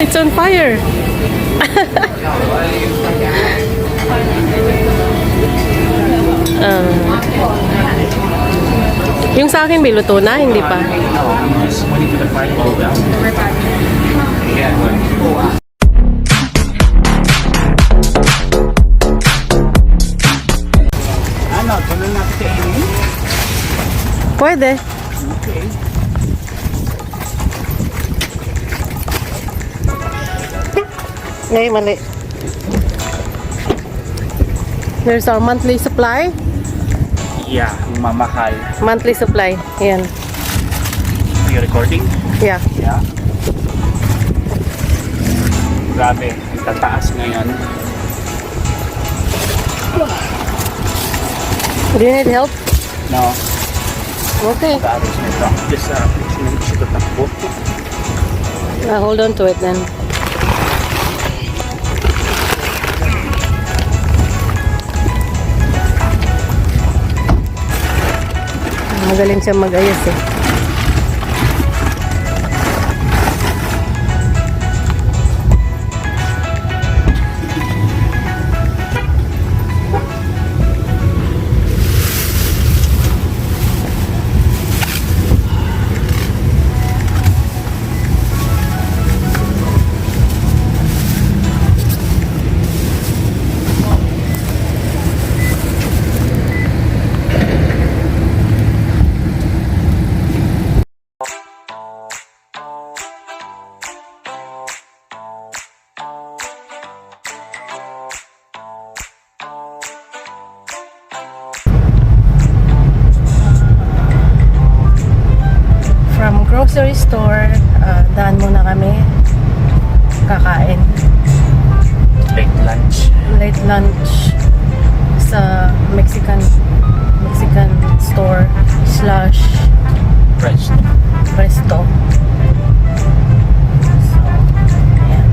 It's on fire. Yung sa akin may luto na, hindi pa. Ano, tuloy natin sa inyo? Pwede. Okay. Ngayon, mali. There's our monthly supply. Yeah, yung mamahal. Monthly supply. Yan. Are you recording? Yeah. Yeah. Grabe, ang tataas ngayon. Do you need help? No, Okay. tataas na ito. Just sinunod siya tatakbo. Hold on to it then. Magaling siya mag-ayos eh. From grocery store, daan muna kami. Kakain. Late lunch. Late lunch sa Mexican store slash Fresh. resto. So, ayan.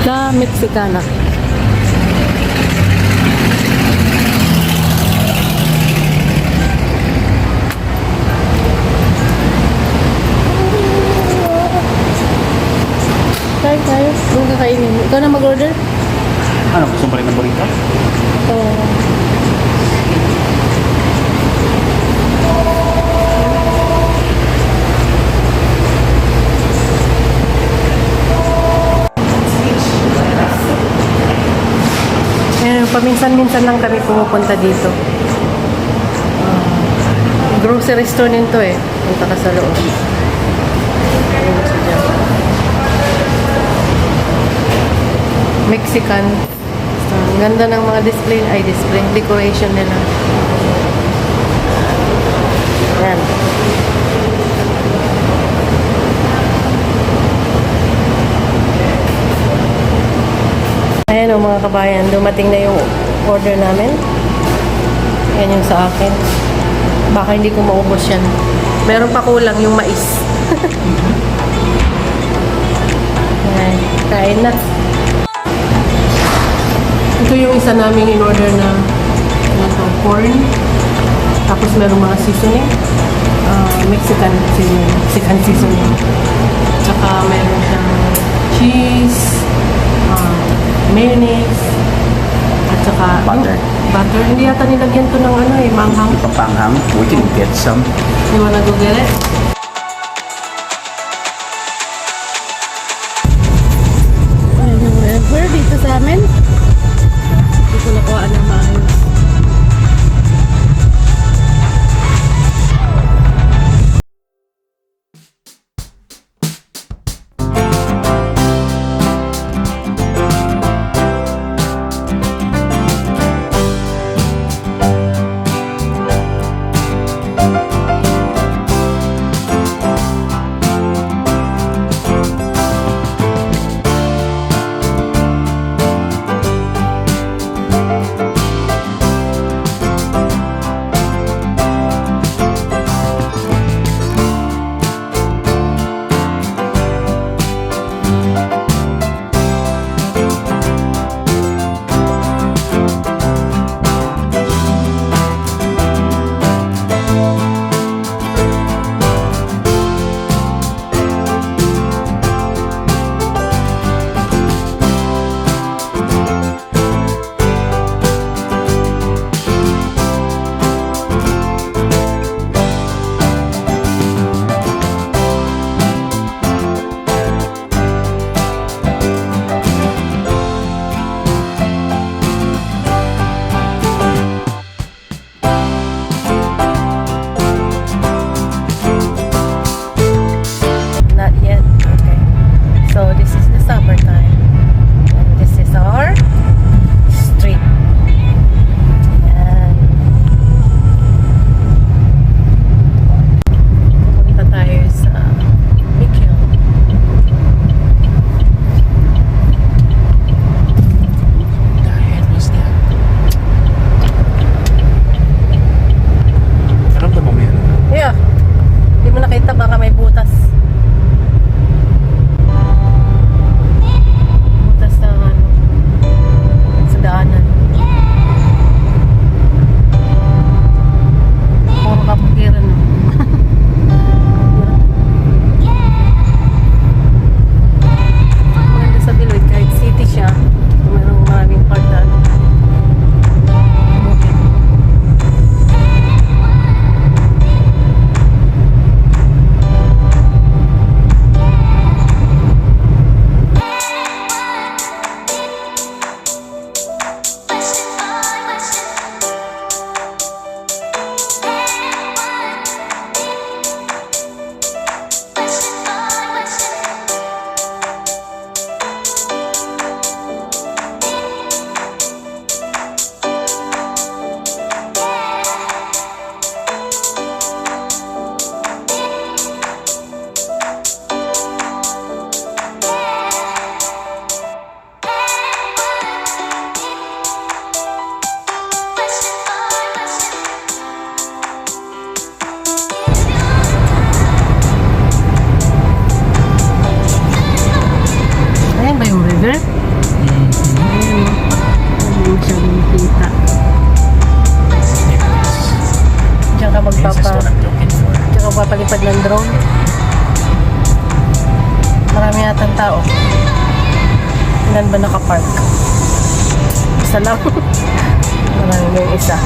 La Mexicana. Tayo. Anong kakainin? Ikaw na mag-order? Ano, gusto mo rin ng burrito? Ayan, paminsan-minsan lang kami pumupunta dito. Grocery store nito eh. Punta ka sa loob. Ayun siya dyan. Mexican. So, ang ganda ng mga display. Decoration nila. Ayan. Ayan o mga kabayan, dumating na yung order namin. Ayan yung sa akin. Baka hindi ko maubos yan. Meron pa kulang yung mais. Ayan, kain na. Ito yung isa naming in-order na corn. Tapos meron mga seasoning. Mexican seasoning. Tsaka meron siyang cheese, mayonnaise, at saka Butter. Butter. Hindi yata nilagyan to ng ano eh, manghang. Papanghang. We can get some. You wanna go get it? Where dito sa amin? Hindi ko nakuha ng maayos. lumilipad ng drone. Marami yatang tao. Ilan ba nakapark? Isa lang. Marami na yung isa.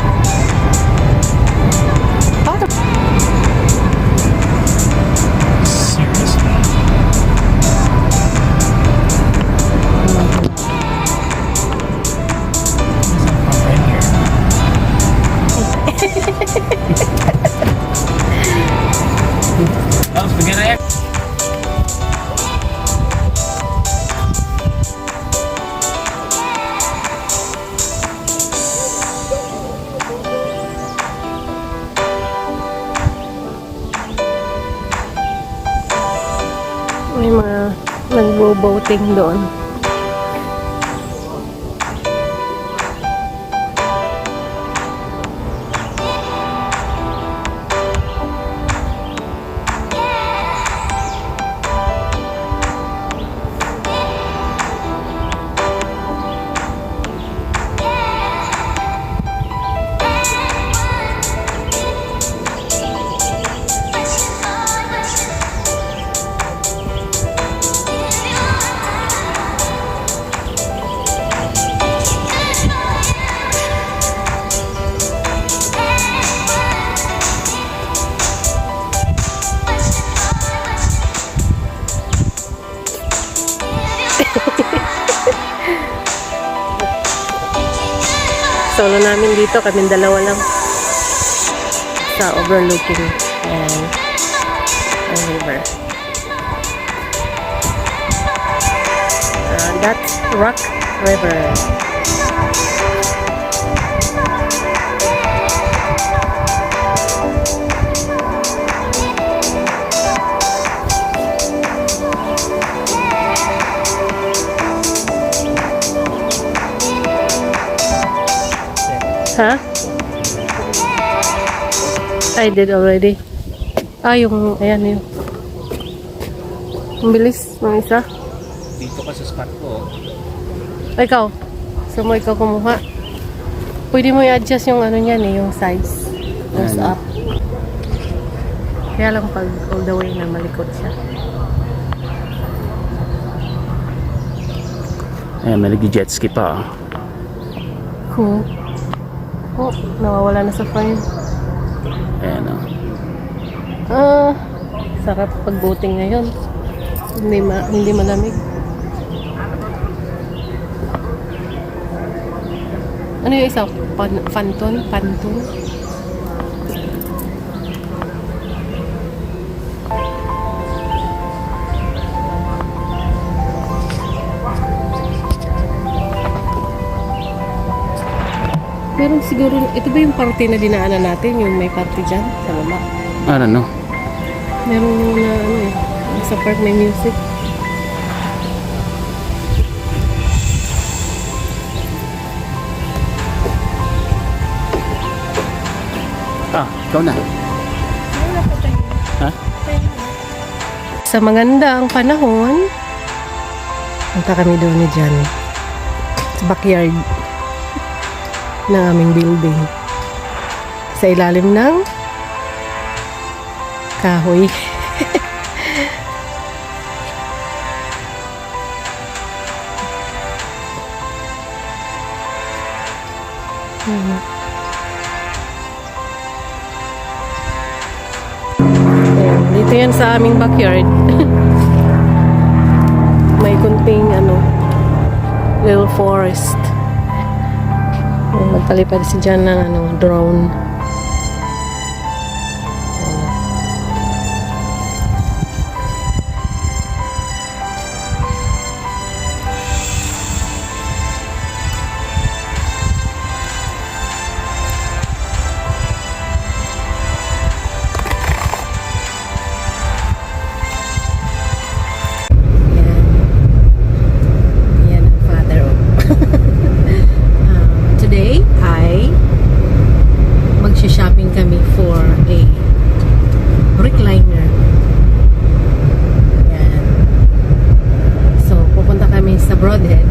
Seriously? Right here. Oh, spaghetti. May mga nagbo-boating doon. Solo namin dito, kaming dalawa lang sa overlooking and ang river. That's Rock River. Ha? I did already. Yung, ayan yun. Ang bilis, mga isa. Dito ka sa spot ko. Ikaw, so mo ikaw kumuha. Pwede mo i-adjust yung ano niyan yung size. Goes Ano? up. Kaya lang pag all the way na malikot siya. Ayan, may nag-jet ski pa. Cool. Oh, nawawala na sa frame. Ayan Sarap pag-boating ngayon. Hindi malamig. Ano yung isa? Panton? Meron siguro, ito ba yung party na dinaanan natin? Yung may party dyan sa baba? I don't know. Meron yung na sa part may music. Ikaw na. Ha? Sa magandang panahon, punta kami doon ni Jan sa backyard ng aming building. Sa ilalim ng kahoy. Ayan, dito yan sa aming backyard. May kunting little forest. Magpalipad si Jan ng drone. Shopping kami for a recliner. Yan. So, pupunta kami sa Broadhead.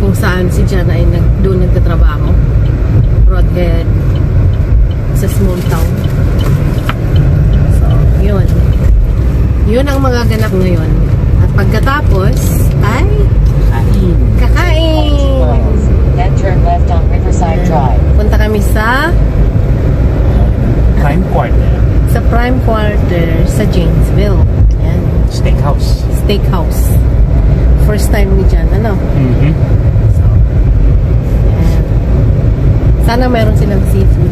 Kung saan si Jan ay doon nagtatrabaho. Broadhead sa small town. Yun. Yun ang mga ganap ngayon. At pagkatapos, ay kakain. Then turn left on Riverside Drive. Punta kami sa Prime Quarter. Prime Quarter sa Janesville. Yan. Steakhouse. Steakhouse. First time ni Jan, ano? Mm-hmm. So, yan. Sana meron silang seafood.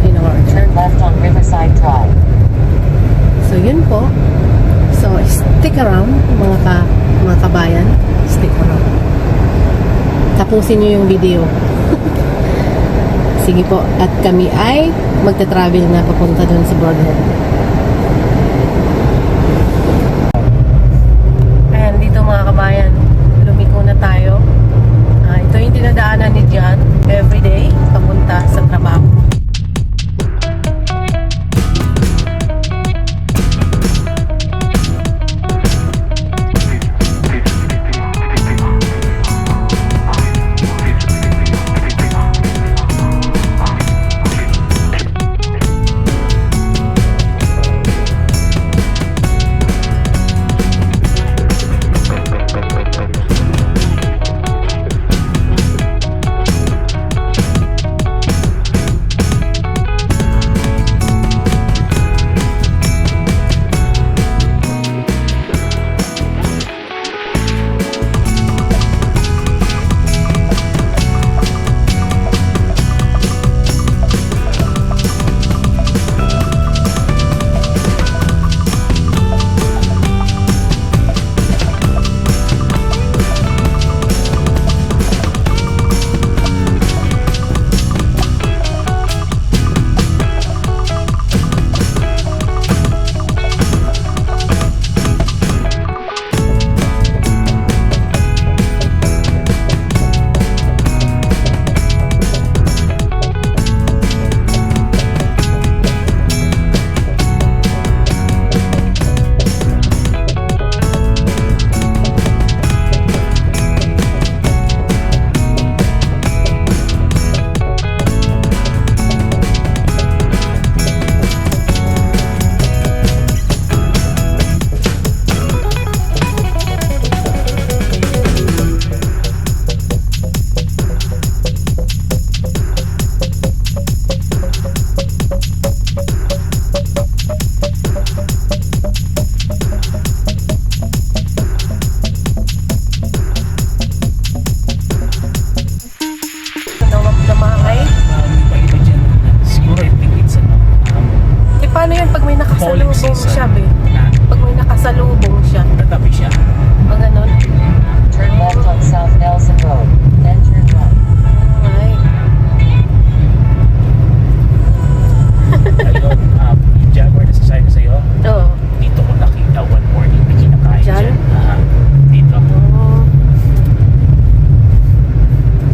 In order. Turn left on Riverside Drive. So, yun po. So, stick around, mga kabayan. Stick around. Tapusin nyo yung video. Sige po. At kami ay magta-travel na papunta doon sa Broadhead. Ayan, dito mga kabayan. Lumiko na tayo. Ito yung dinadaanan ni John everyday papunta sa trabaho. Paano yun pag may nakasalubong siya, be? Pag may nakasalubong siya. Tatabi siya. O ganon? Turn left on South Nelson Road. Then turn right. Ay. Ayun, yung Jaguar na sasabi ko sa'yo, Oo. dito ko nakita one morning na kinakain Diyan? dyan. Dito. Oh,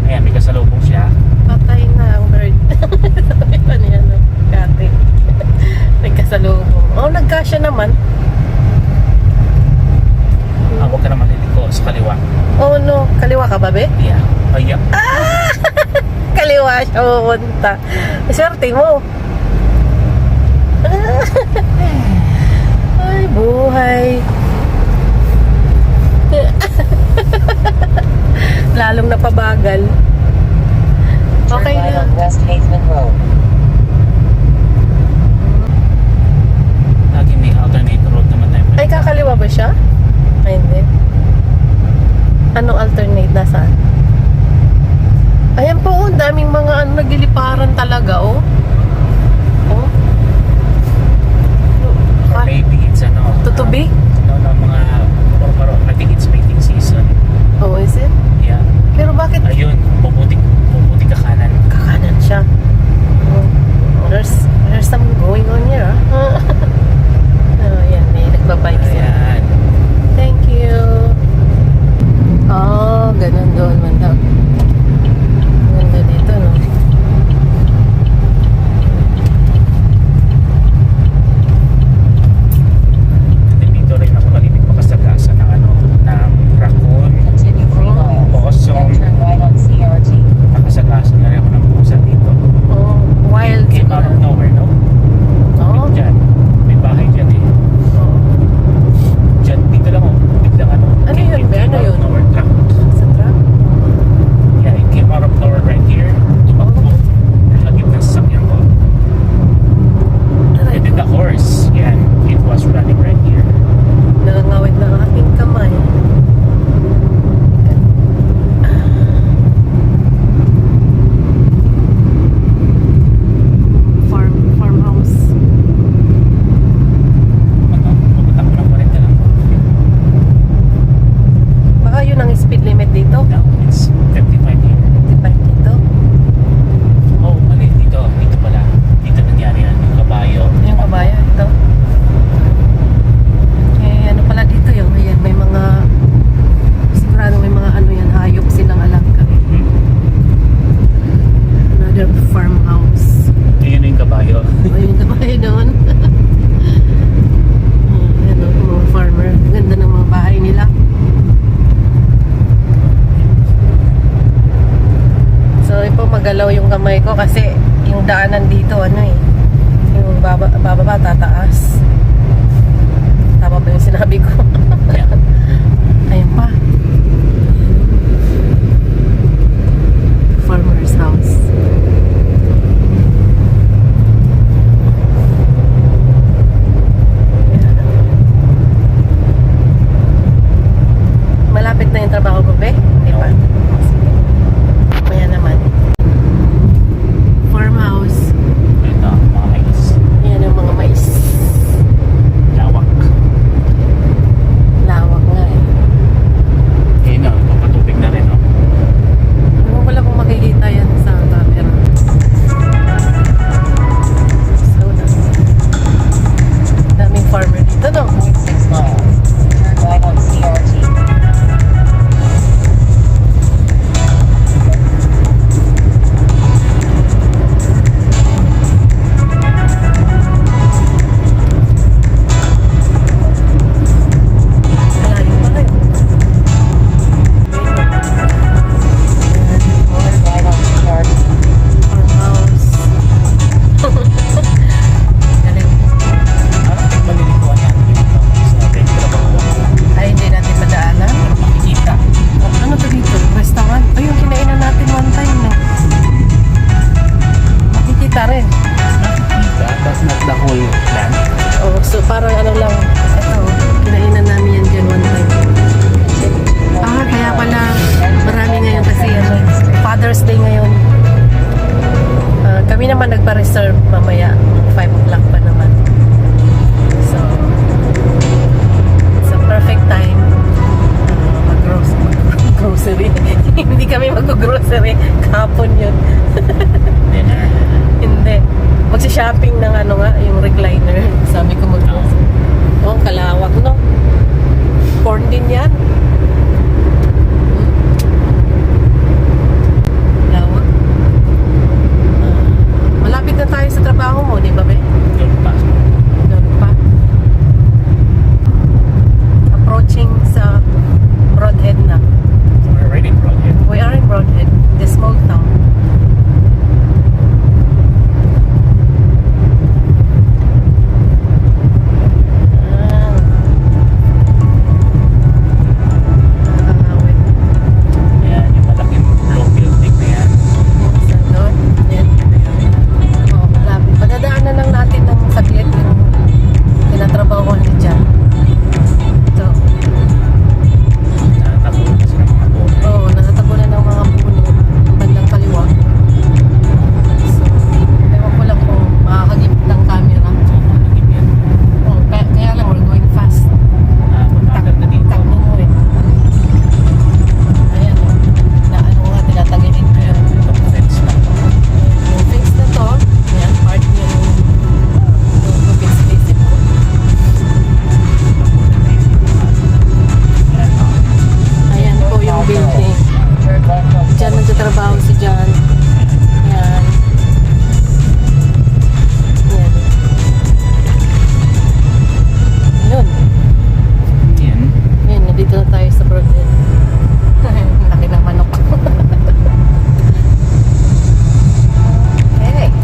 Ayan, may kasalubong siya. patay na ang bird. Sabi pa niya, no? Kate. Nagkasalubong. Oh, nagkasya naman. Huwag ka naman liliko sa kaliwa. Oh, no. Kaliwa ka ba, be? Yeah. Ayan. Kaliwa siya pupunta. Swerte mo. Ay, buhay. Lalong napabagal. Turn Okay right na. on West Haveman Road. Lagi may alternate road naman tayo. Ay, kakaliwa ba siya? Ay, hindi. Anong alternate? Nasaan? Ayan po, oh, daming mga nagliliparan talaga, oh. Oh. Or maybe it's ano. Tutubi? No, mga I think it's mating season. Oh, is it? Yeah. Pero bakit Ayun, puputi ka kanan. kakanan siya? Oh, there's some going on here, ah. Oh, yan, may nagbabike siya. Ayan. Thank you. Oh, ganun doon man daw. Ganda dito, no? Dito rin ako kalimit makasagasa ng ano, ng raccoon, Continue 3 miles. possum, Then turn right gumagalaw yung kamay ko kasi yung daanan dito, ano eh. Yung bababa, tataas. Tama ba yung sinabi ko? Yeah. Ayun pa. Farmer's house. Malapit na yung trabaho ko, be? Hindi pa. Sige. Maya naman. Farmhouse. Ito, mga mais. Yan ang mga mais. Lawak. Lawak nga eh. Ayun na, papatubig na rin, no? Ano wala kong makikita yan sa camera. So, daming farmer dito, no? 6 miles. Turn right on CRT. Malayo pa rin. Turn right on CRT. Farmhouse. Galing. Parang malilikuan natin dito sa trabaho. Ay, hindi natin madaanan. Makikita. Ano to dito? Restaurant? Ay, yung kinainan natin one time, no? Makikita rin. Nakikita, but not the whole land. Oh, so parang ano lang, ito, kinainan namin yan dyan one time. Ah, kaya pala marami ngayon kasi ano, Father's Day ngayon. Kami naman nagpa-reserve mamaya, 5 o'clock pa naman. So, it's a perfect time mag-grocery. Hindi kami mag-grocery, kahapon yun. Dinner. Hindi. Magsi-shopping ng ano nga, yung recliner. Sabi ko mag-grocery. Oh, ang kalawak, no? Corn din yan. Lawak. Malapit na tayo sa trabaho mo, di ba, be? Doon pa. Doon pa. Approaching sa Broadhead na. We're already in Broadhead. We are in Broadhead, the small town. Yan, yung malaking blue building na yan. Padadaanan lang natin ng saglit yung tinatrabahuan ni Jan. Ito. Nakatabunan na sila mga buhay. Oo, natatabunan ng mga puno bandang kaliwa. So, ewan ko lang kung makakagip ng camera. Oh, kaya lang, we're going fast. Maganda na dito. Takbo mo eh. Ayan o. Na ano nga, tinatagilid ko yun. Itong fence na to. Yung fix na to, ayan, part yung tubig space ko. Yan, no? Ayan po yung building. Turn left on Diyan nagtatrabaho si John. Yan. Yan. Yun. Yan. Yan, nandito na tayo sa Broadhead. Laki ng manok. Okay. Ayan.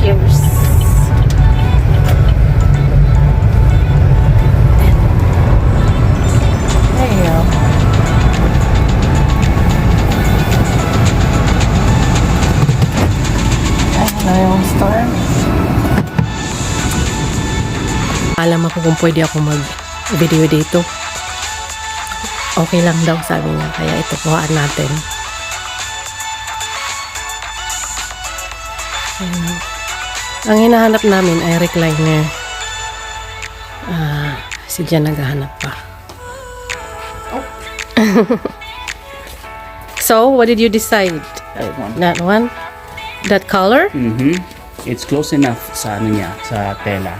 Pierce. There you go. Ayun na yung store. Alam ako kung pwede ako mag-video dito. Okay lang daw, sabi niya. Kaya ito, kuhaan natin. Ayan. Ang hinahanap namin ay recliner. Si Jan naghahanap pa. So, what did you decide? That one. That one? That color? Mm-hmm. It's close enough sa ano niya, sa tela.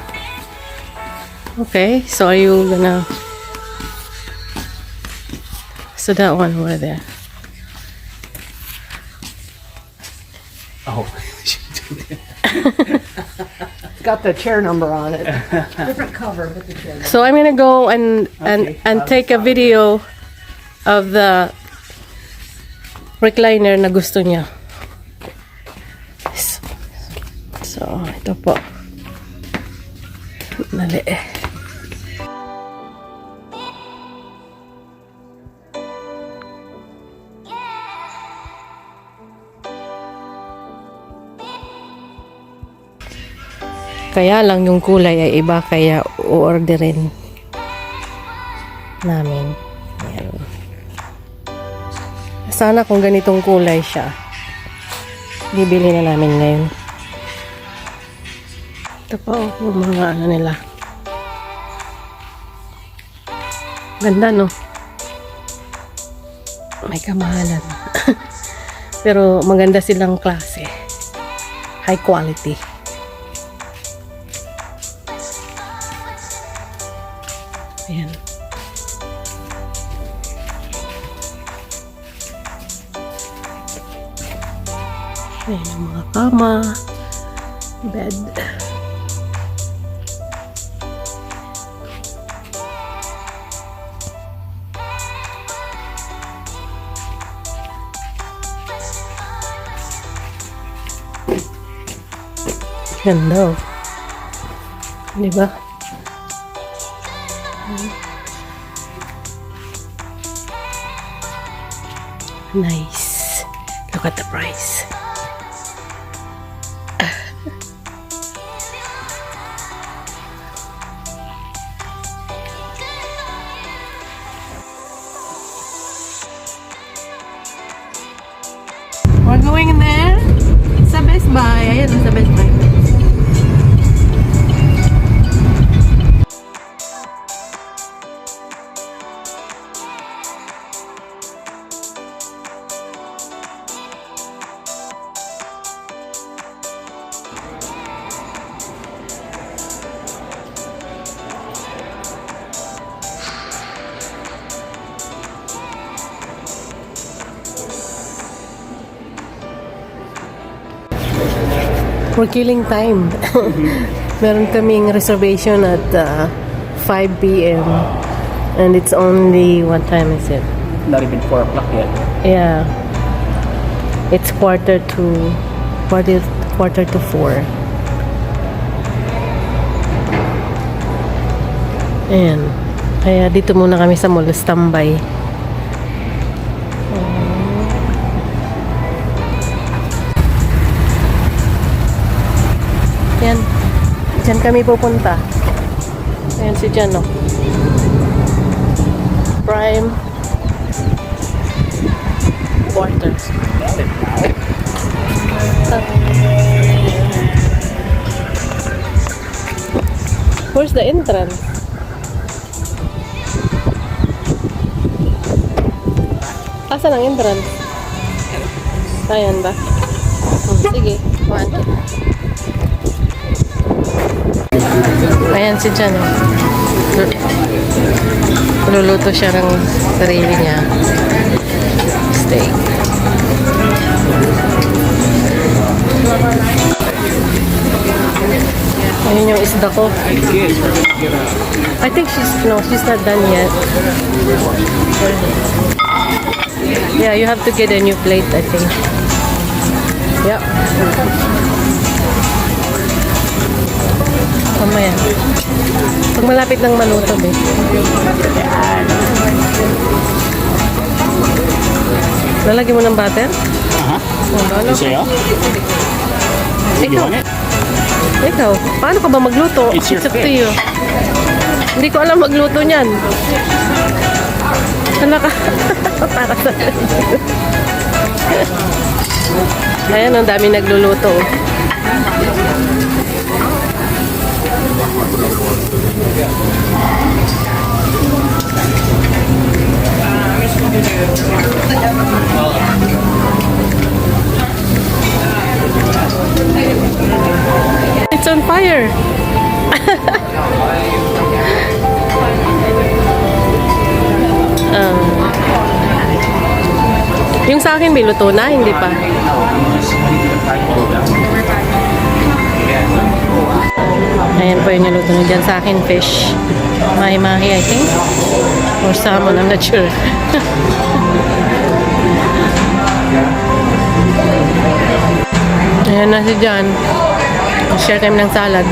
Okay, so are you gonna... So that one over there. Oh. It's got the chair number on it. Different cover, but the chair number. So I'm gonna go and take a video of the recliner na gusto niya. So, ito po. Dali. Kaya lang yung kulay ay iba, kaya orderin namin. Ayan. Sana kung ganitong kulay siya, bibili na namin ngayon. Ito po, yung mga ano nila. Ganda, no? May kamahalan. Pero maganda silang klase. High quality. Ayan. Ayan yung mga kama, bed. Ganda, oh. Diba? Nice. Look at the price. We're going in there. Sa Best Buy. Ayan, sa Best Buy. We're killing time. Meron kaming reservation at 5 p.m. And it's only, what time is it? Not even 4 o'clock yet. Yeah. It's quarter to 4. Ayan. Kaya dito muna kami sa mall, standby. Ayan. Diyan kami pupunta. Ayan si Jan, oh. Prime water. Where's the entrance? Asan ang entrance? Ayan ba? Sige. One. Ayan si Jan, oh. Luluto siya ng sarili niya. Steak. Ayun yung isda ko. I think she's not done yet. Yeah, you have to get a new plate, I think. Yep. Mamaya. Pag malapit ng maluto, eh. Lalagyan mo ng butter? Ano? Sa'yo? Ikaw, paano ka ba magluto? It's your up to fish. you. Hindi ko alam magluto niyan. Hala ka. Para sa Ayan, ang dami nagluluto. It's on fire. Yung sa akin, may luto na, hindi pa. Ayan po yung niluto nyo dyan sa akin, fish. Mahi-mahi, I think. Or salmon, I'm not sure. Ayan na si John. Share kami ng salad.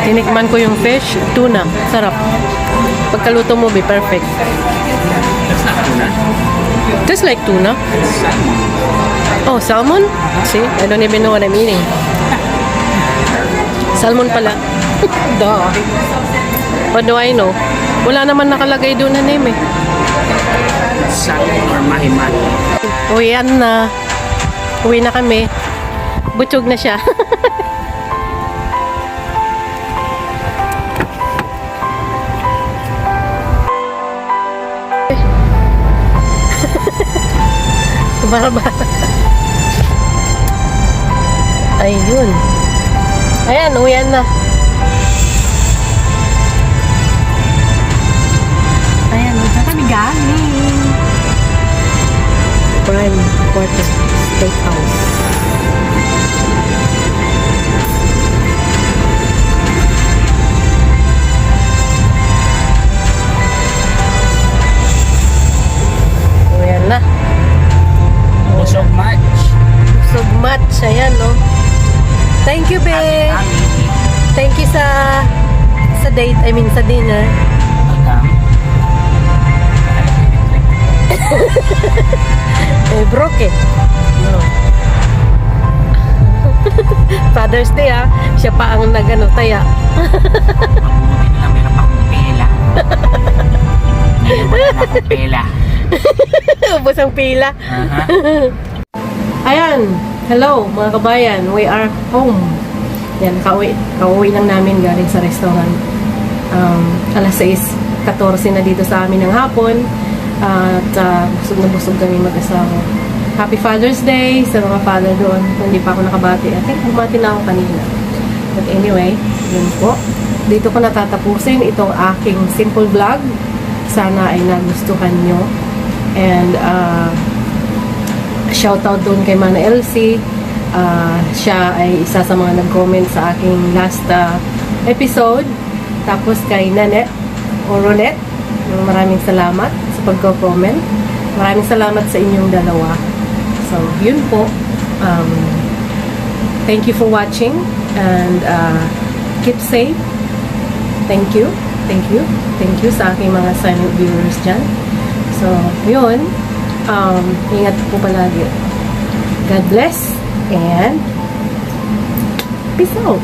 Tinikman ko yung fish, tuna. Sarap. Pagkaluto mo, be perfect. That's not tuna. Tastes like tuna. Salmon. Oh, salmon? See? I don't even know what I'm eating. Salmon pala. Duh. What do I know? Wala naman nakalagay doon na name eh. Salmon or mahi-mahi. Uwian na. Uwi na kami. Butchog na siya. Bara-bara. Ayun. Ayan, uwian na. Ayan, uwian kami galing. Prime Quarter Steakhouse. Uwian na. So much. So much. Ayan, no? Thank you, babe. Thank you sa date. I mean, sa dinner. Welcome. Eh, broke eh. No. Father's Day, ah. Siya pa ang taya. Mabuti na lang meron pa akong pela. Ngayon wala na akong pela. Ubus ang pila. Ayan. Hello, mga kabayan. We are home. Yan, kauwi lang namin galing sa restaurant. Alas 6:14 na dito sa amin ng hapon. At busog na busog kami mag-asawa. Happy Father's Day sa mga father doon. Hindi pa ako nakabati. I think bumati na ako kanina. But anyway, yun po. Dito ko natatapusin itong aking simple vlog. Sana ay nagustuhan nyo. And shoutout doon kay Mana Elsie. Siya ay isa sa mga nag-comment sa aking last episode. Tapos kay Nanette o Ronette. Maraming salamat sa pagko-comment. Maraming salamat sa inyong dalawa. So, yun po. Thank you for watching. And keep safe. Thank you. Thank you. Thank you sa aking mga silent viewers dyan. So, yun. Ingat po palagi. God bless. And peace out.